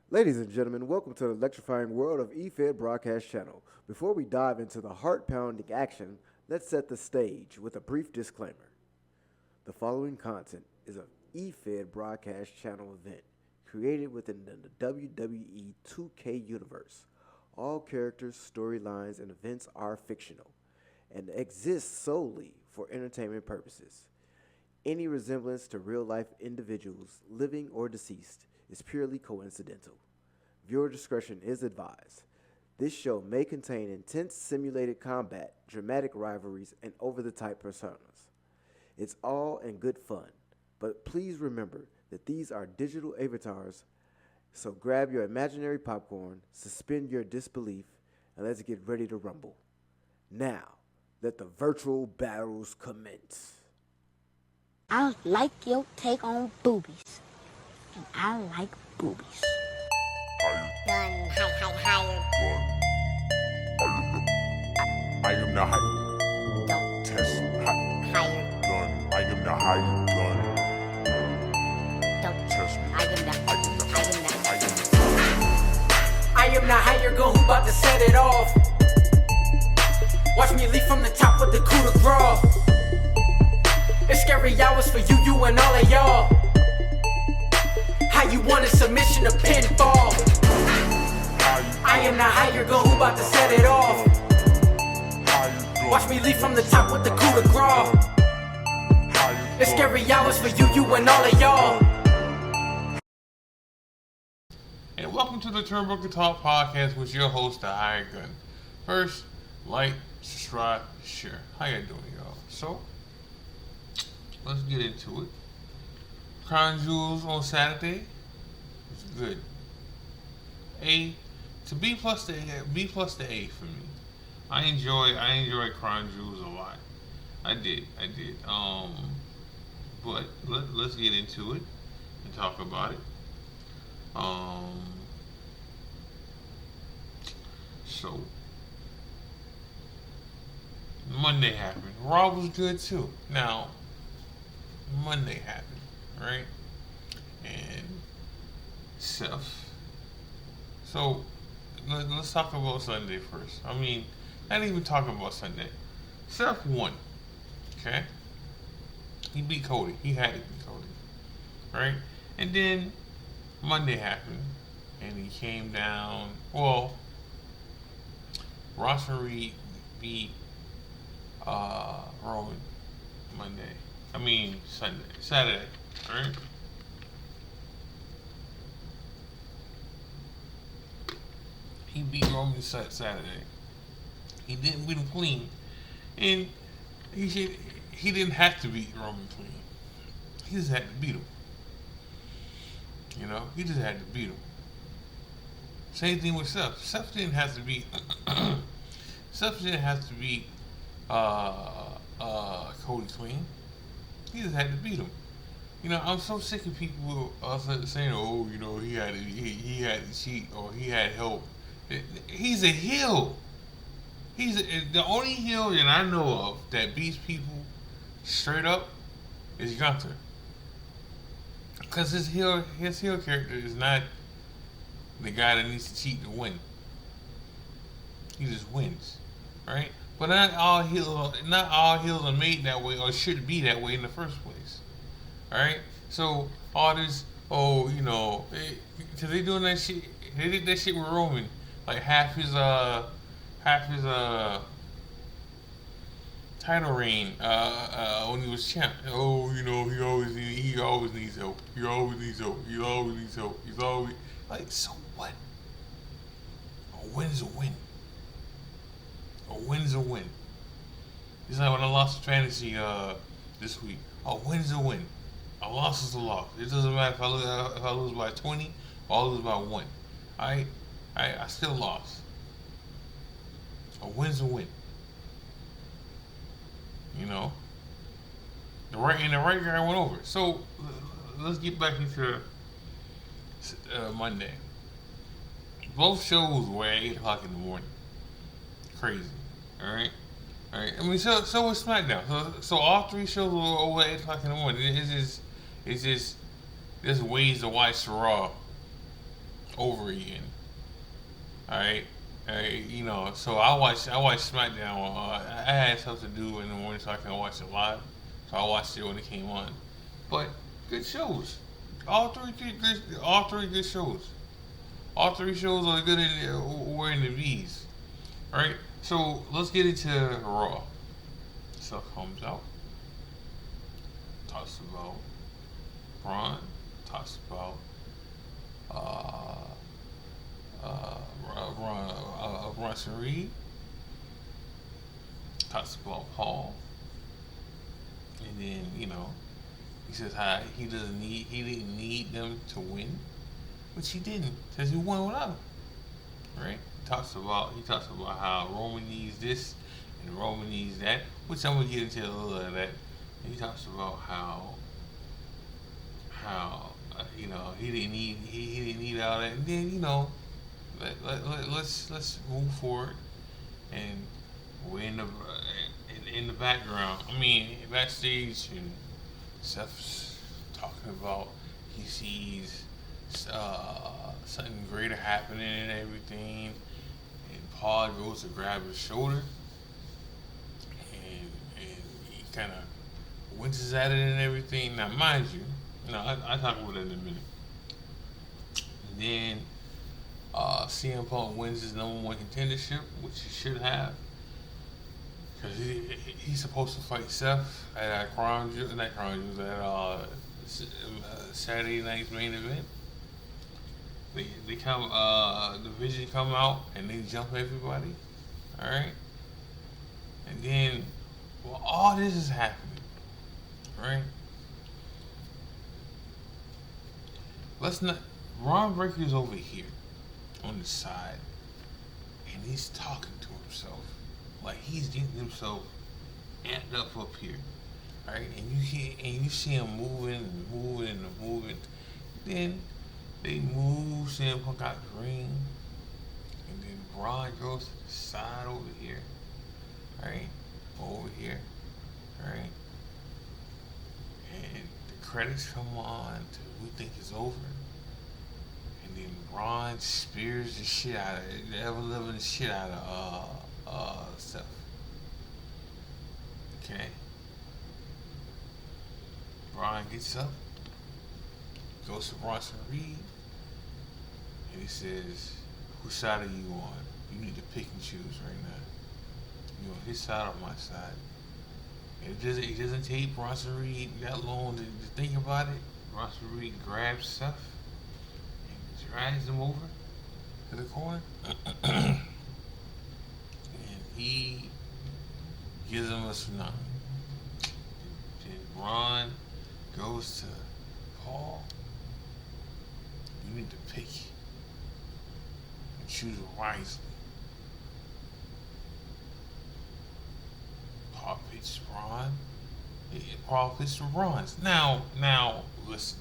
Ladies and gentlemen, welcome to the electrifying world of EFED Broadcast Channel. Before we dive into the heart-pounding action, let's set the stage with a brief disclaimer. The following content is an EFED Broadcast Channel event created within the WWE 2K universe. All characters, storylines, and events are fictional and exist solely for entertainment purposes. Any resemblance to real-life individuals, living or deceased, is purely coincidental. Viewer discretion is advised. This show may contain intense simulated combat, dramatic rivalries, and over-the-top personas. It's all in good fun, but please remember that these are digital avatars, so grab your imaginary popcorn, suspend your disbelief, and let's get ready to rumble. Now, let the virtual battles commence. I like your take on boobies. And I like boobies. Gun, higher. I am the higher. Don't Test higher. gun. I am the higher gun. Don't Test me. I am the I am the I am the higher gun who bout to set it off. Watch me leap from the top with the coup de grace. It's scary hours for you and all of y'all. How you want a submission to pinfall? I am the higher gun who bout to set it off. Watch me leap from the top with the coup de grace. It's scary hours for you and all of y'all. And welcome to the Turnbuckle Talk Podcast with your host, the Higher Gun. First, like, subscribe, share. How you doing, y'all? So, let's get into it. Crown Jewels on Saturday was good. A to B plus the A for me. I enjoy Crown Jewels a lot. I did. But let's get into it and talk about it. So Monday happened. Raw was good too. Now Monday happened, right? And Seth. So let's talk about Sunday first. I mean, not even talking about Sunday. Seth won. Okay? He beat Cody. He had to beat Cody. Right? And then Monday happened, and he came down. Well, Ross Reed beat Roman Saturday, right? He beat Roman Saturday. He didn't beat him clean, and he didn't have to beat Roman clean. He just had to beat him. You know, he just had to beat him. Same thing with Seth. Seth didn't have to beat. Seth didn't have to beat Cody clean. He just had to beat him. You know, I'm so sick of people saying, "Oh, you know, he had to cheat or he had help." He's a heel. The only heel that I know of that beats people straight up is Gunther. Because his heel character is not the guy that needs to cheat to win. He just wins, right? But not all heels are made that way or should be that way in the first place, all right? So all this, because they doing that shit. They did that shit with Roman, like half his title reign when he was champ. Oh, you know, he always needs help. He always needs help. He's always like, so what? A win's a win. A win's a win. It's like when I lost fantasy this week. A win's a win. A loss is a loss. It doesn't matter if I lose by 20 or I lose by 1. I still lost. A win's a win. You know, the right guy went over. So let's get back into Monday. Both shows were at 8:00 in the morning. Crazy, all right. I mean, so was SmackDown. So all 3 shows were over at 8:00 in the morning. It's just there's ways to watch Raw over again. All right. You know, so I watched SmackDown. I had stuff to do in the morning, so I can watch it live. So I watched it when it came on. But good shows. All three good shows. All three shows are good were in the V's. All right. So let's get into Raw. Stuff comes out. Talks about Bron. Talks about Bronson Reed. Talks about Paul. And then, you know, he says how he didn't need them to win, which he didn't, because he won without them. Right? He talks about how Roman needs this and Roman needs that, which I'm gonna get into a little of that. And he talks about how you know he didn't need all that, and then you know let's move forward, and we're in the background. I mean backstage, and Seth's talking about he sees something greater happening and everything, and Paul goes to grab his shoulder, and he kind of winces at it and everything. Now, mind you, I talk about it in a minute. And then CM Punk wins his #1 contendership, which he should have, because he's supposed to fight Seth at Saturday night's main event. They come, the Vision come out and they jump everybody. All right, and then all this is happening, right? Let's not. Ron Breaker's over here on the side, and he's talking to himself, like he's getting himself amped up here, right? And you see him moving. Then they move CM Punk out the ring, and then Bron goes to the side over here, right? Over here, right? And the credits come on to we think it's over. And then Bron spears the shit out of it, the ever living shit out of stuff. Okay. Bron gets up, goes to Bronson Reed, and he says, whose side are you on? You need to pick and choose right now. You on his side or my side? And it doesn't take Bronson Reed that long to think about it. Bronson Reed grabs Seth and drags him over to the corner. And he gives him a tsunami. Then Bron goes to Paul. You need to pick and choose wisely. Paul picks Bron. Paul picks the Brons. Now, listen.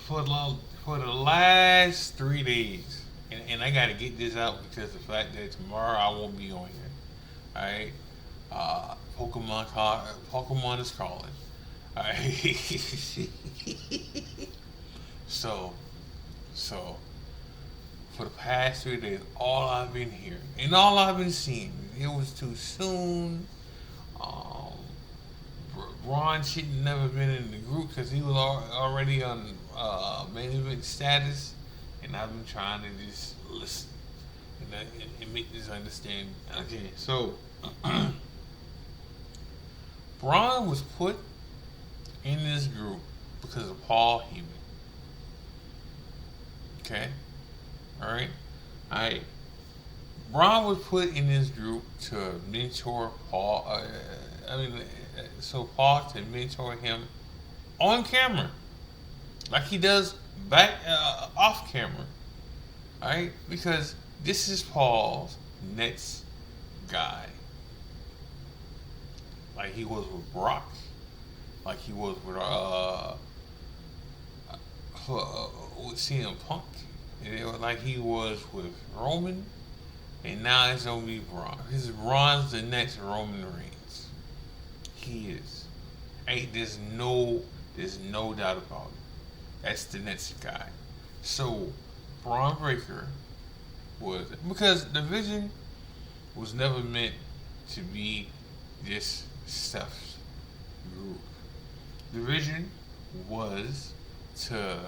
For the last 3 days, and I gotta get this out because the fact that tomorrow I won't be on here. Alright? Pokemon is calling. Alright? So for the past 3 days, all I've been hearing and all I've been seeing, it was too soon. Ron shouldn't never been in the group because he was already on main event status, and I've been trying to just listen and make this understand. Okay, so Bron was put in this group because of Paul Heyman. Okay, all right. Bron was put in this group to mentor Paul. So Paul to mentor him on camera, like he does back off camera, right? Because this is Paul's next guy, like he was with Brock, like he was with CM Punk, and it was like he was with Roman, and now it's gonna be Bron. Bron's the next Roman Reigns. He is. There's no doubt about it. That's the next guy. So Braun Breaker was because the vision was never meant to be this stuffed group. The vision was to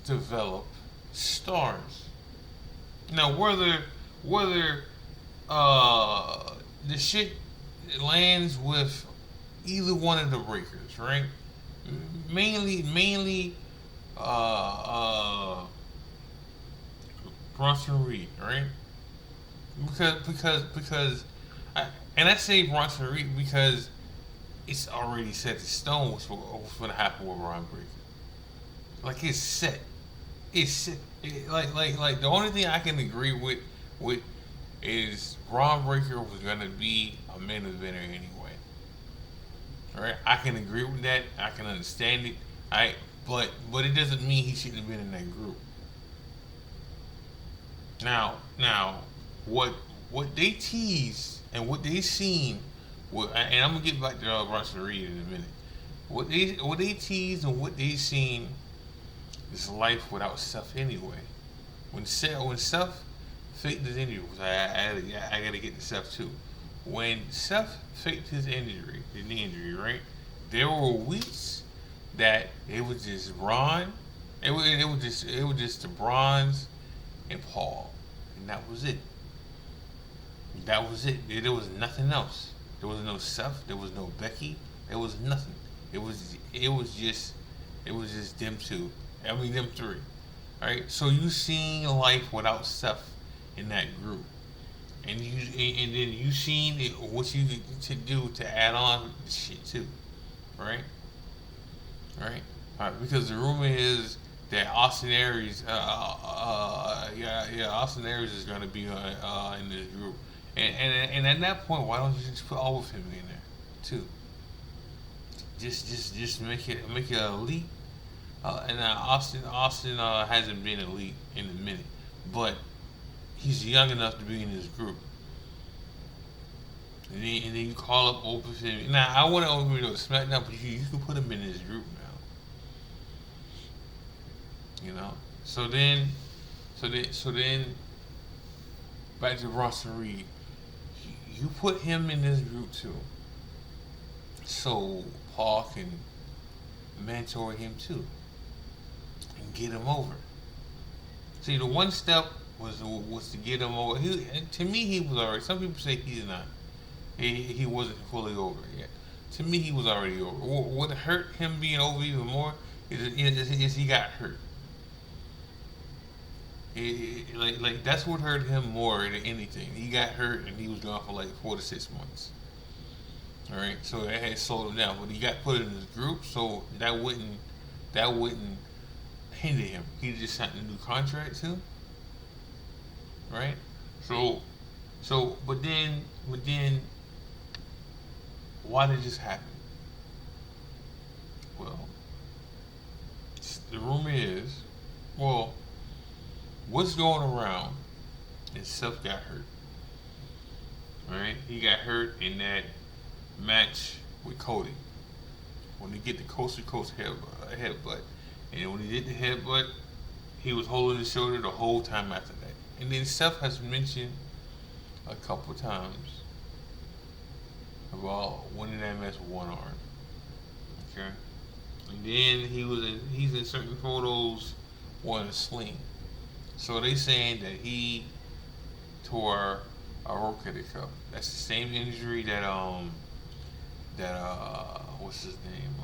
develop stars. Now whether the shit lands with either one of the breakers, right? Mainly uh, Bronson Reed, right? Because and I say Bronson Reed because it's already set in stone what's going to happen with Ron Breaker. Like it's set. It's set. Like the only thing I can agree with is Ron Breaker was going to be a main eventer anyway. All right, I can agree with that. I can understand it. But it doesn't mean he shouldn't have been in that group. Now, what they teased and what they seen, and I'm gonna get back to Bronson Reed in a minute. What they teased and what they seen is life without Seth anyway. When Seth faked his injury, I gotta get to Seth too. When Seth faked his injury, the knee injury, right? There were weeks that it was just Ron, it was just the Brons and Paul, and that was it. That was it. There was nothing else. There was no Seth. There was no Becky. There was nothing. It was just them two. I mean them three. All right. So you seen life without Seth in that group, and then you seen what you to do to add on the shit too, right? Right. Because the rumor is that Austin Aries, Austin Aries is going to be in this group, and at that point, why don't you just put all of him in there too? Just make it elite. And Austin hasn't been elite in a minute, but he's young enough to be in this group. And then you call up Open Finn. Now I want to open to SmackDown, but you can put him in this group now. You know. So then, back to Bronson Reed. You put him in this group too, so Paul can mentor him too and get him over. See, the one step was to get him over. To me, he was already. Some people say he's not. He wasn't fully over yet. To me, he was already over. What hurt him being over even more is he got hurt. Like that's what hurt him more than anything. He got hurt and he was gone for like 4 to 6 months. All right, so it had slowed him down, but he got put in this group, so that wouldn't hinder him. He just signed a new contract too, right? But then, why did this happen? Well, the rumor is, what's going around is Seth got hurt. Right? He got hurt in that match with Cody. When he get the coast to coast headbutt. And when he did the headbutt, he was holding his shoulder the whole time after that. And then Seth has mentioned a couple times about winning that match with one arm. Okay? And then he's in certain photos wearing a sling. So they saying that he tore a rotator cuff. That's the same injury that what's his name?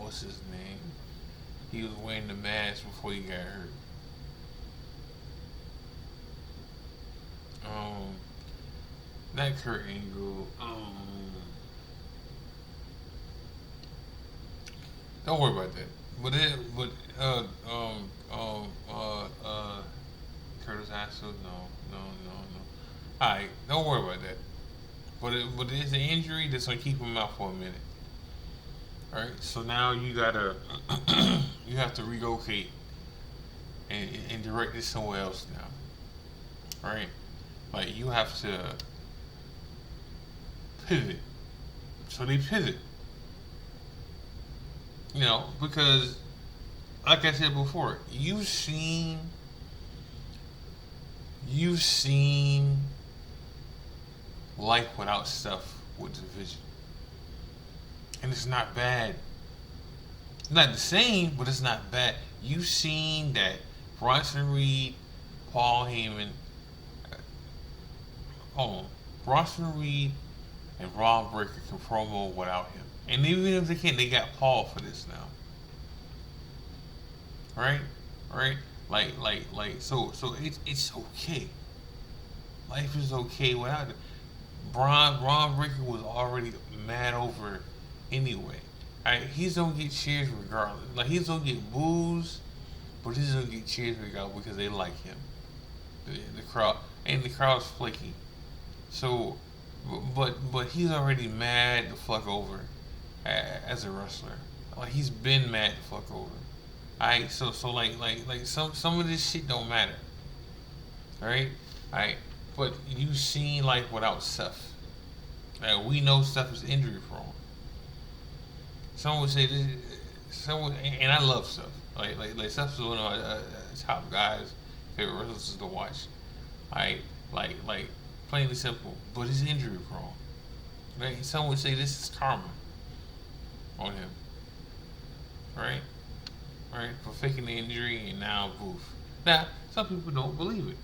What's his name? He was wearing the mask before he got hurt. Not Kurt Angle. Don't worry about that. Curtis Axel, no. Alright, don't worry about that. But it's an injury that's gonna keep him out for a minute. Alright, so now you have to relocate and direct it somewhere else now, right? Like you have to pivot. So they pivot, because like I said before, you've seen life without stuff with division, and it's not bad. It's not the same, but it's not bad. You've seen that Bronson Reed, Paul Heyman, Bronson Reed and Bron Breakker can promo without him, and even if they can't, they got Paul for this now. Right? So it's okay. Life is okay without it. Bron Breakker was already mad over anyway. Alright, he's gonna get cheers regardless. Like he's gonna get boos, but he's gonna get cheers regardless because they like him. The crowd's flaky. So, but he's already mad the fuck over as a wrestler. Like he's been mad the fuck over. Alright, so like some of this shit don't matter. Alright? Alright. But you've seen life without Seth. We know Seth is injury prone. Someone would say this, and I love Seth. Like Seth is one of my top guys, favorite wrestlers to watch. Alright, like plain and simple. But he's injury prone. Right? Someone would say this is karma on him. Right? Right? For faking the injury and now poof. Now, some people don't believe it.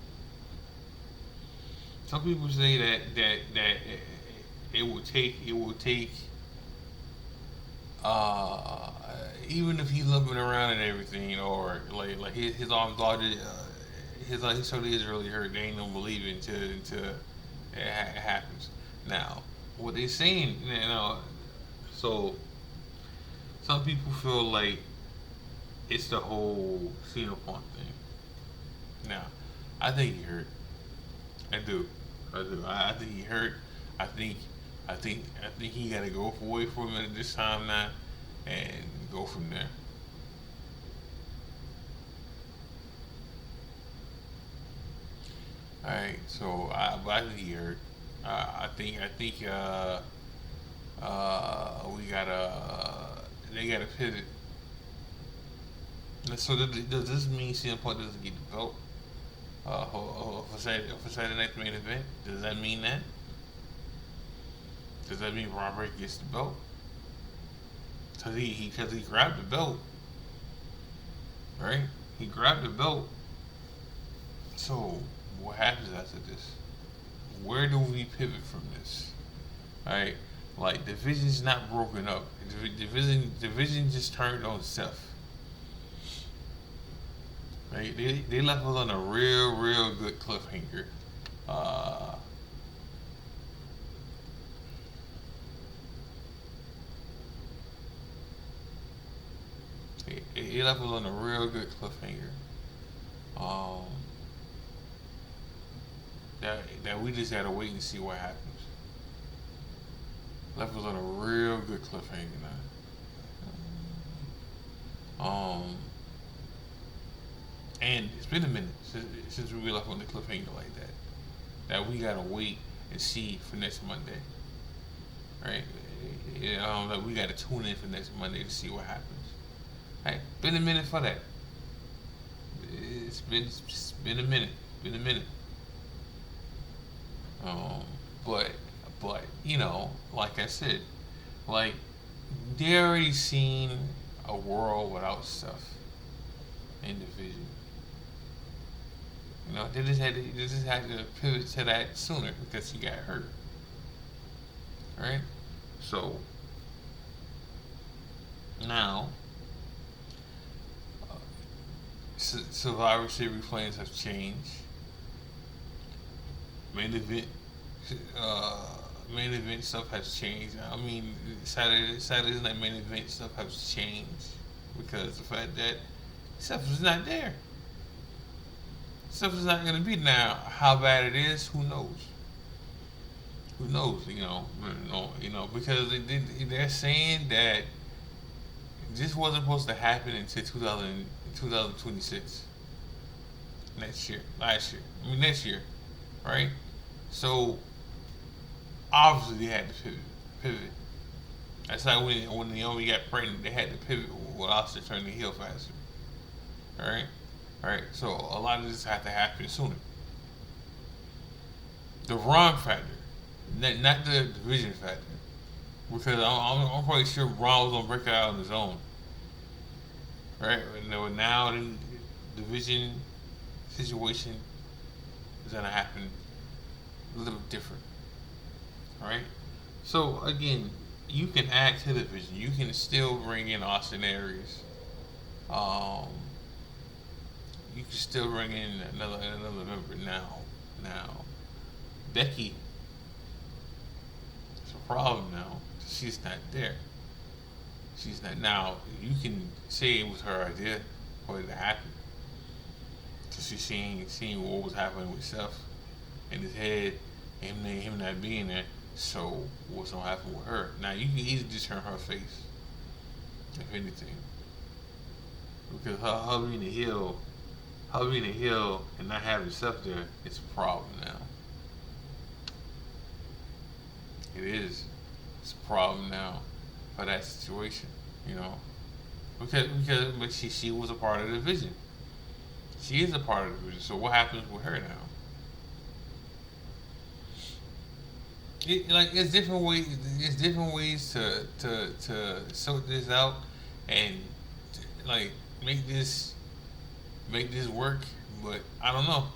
Some people say that it will take even if he's limping around and everything, or like his arm guarded, his shoulder is really hurt. They ain't gonna believe it until it happens. Now, what they saying, so some people feel like it's the whole CM Punk thing. Now, I think he hurt. I do. I think he hurt. I think he got to go away from it at this time now and go from there. All right. So I think he hurt. I think they gotta pivot. So does this mean CM Punk doesn't get the belt for Saturday night's main event? Does that mean that? Does that mean Bron Breakker gets the belt? Cause he grabbed the belt, right? He grabbed the belt. So what happens after this? Where do we pivot from this? All right, like division's not broken up. Division just turned on Seth. Right? They left us on a real good cliffhanger. They left us on a real good cliffhanger. That we just gotta wait and see what happens. Left us on a real good cliffhanger now. And it's been a minute since we left on the cliffhanger like that. That we gotta wait and see for next Monday. Right? That we gotta tune in for next Monday to see what happens. Right? Been a minute for that. It's been a minute. But like I said, like they already seen a world without stuff in division. They just had to pivot to that sooner because he got hurt. Right? So now Survivor Series plans have changed. Main event stuff has changed. I mean, Saturday's night main event stuff has changed because the fact that stuff is not there. Stuff is not going to be now. How bad it is, who knows? Who knows? Because they're saying that this wasn't supposed to happen until 2026. next year, next year, right? So obviously they had to pivot. That's like when Naomi got pregnant, they had to pivot with Austin turning heel faster. All right. So a lot of this had to happen sooner. The Bron factor, not the division factor, because I'm quite sure Bron was gonna break it out on his own. Right? Now the division situation is gonna happen a little different. Right? So again, you can add to the division. You can still bring in Austin Aries. You can still bring in another member now. Becky, it's a problem now. She's not there. She's not now. You can say it was her idea for it to happen. So she's seeing what was happening with Seth in his head, him not being there. So what's gonna happen with her? Now you can easily just turn her face, if anything, because her being a heel, and not having Seth there, it's a problem now. It is. It's a problem now for that situation, but she was a part of the division. She is a part of the division. So what happens with her now? It's different ways. It's different ways to sort this out and make this work. But I don't know.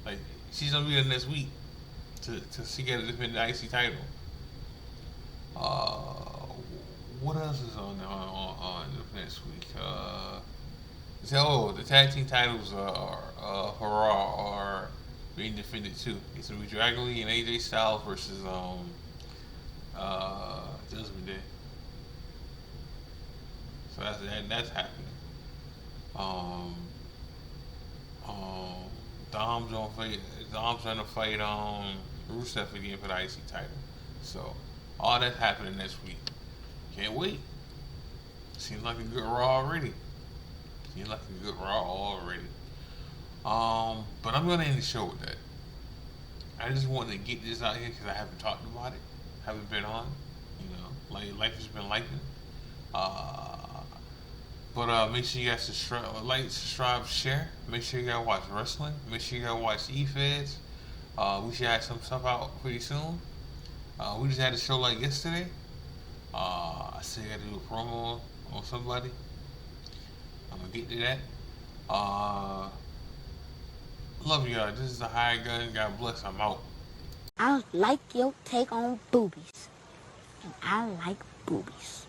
Like, she's gonna be there next week to see get a defend the IC title. What else is on next week? The tag team titles are being defended too. It's gonna be Dragon Lee and AJ Styles versus Judgment Day. So that's happening. Dom's gonna fight Rusev again for the IC title. So all that's happening next week. Can't wait. Seems like a good Raw already. But I'm gonna end the show with that. I just wanted to get this out here because I haven't talked about it. Haven't been on. Life has been life. But make sure you guys subscribe, share. Make sure you guys watch wrestling. Make sure you guys watch EFBC. We should have some stuff out pretty soon. We just had a show yesterday. I still got to do a promo on somebody. I'm gonna get to that. Love y'all. This is the High Gun. God bless. I'm out. I like your take on boobies. And I like boobies.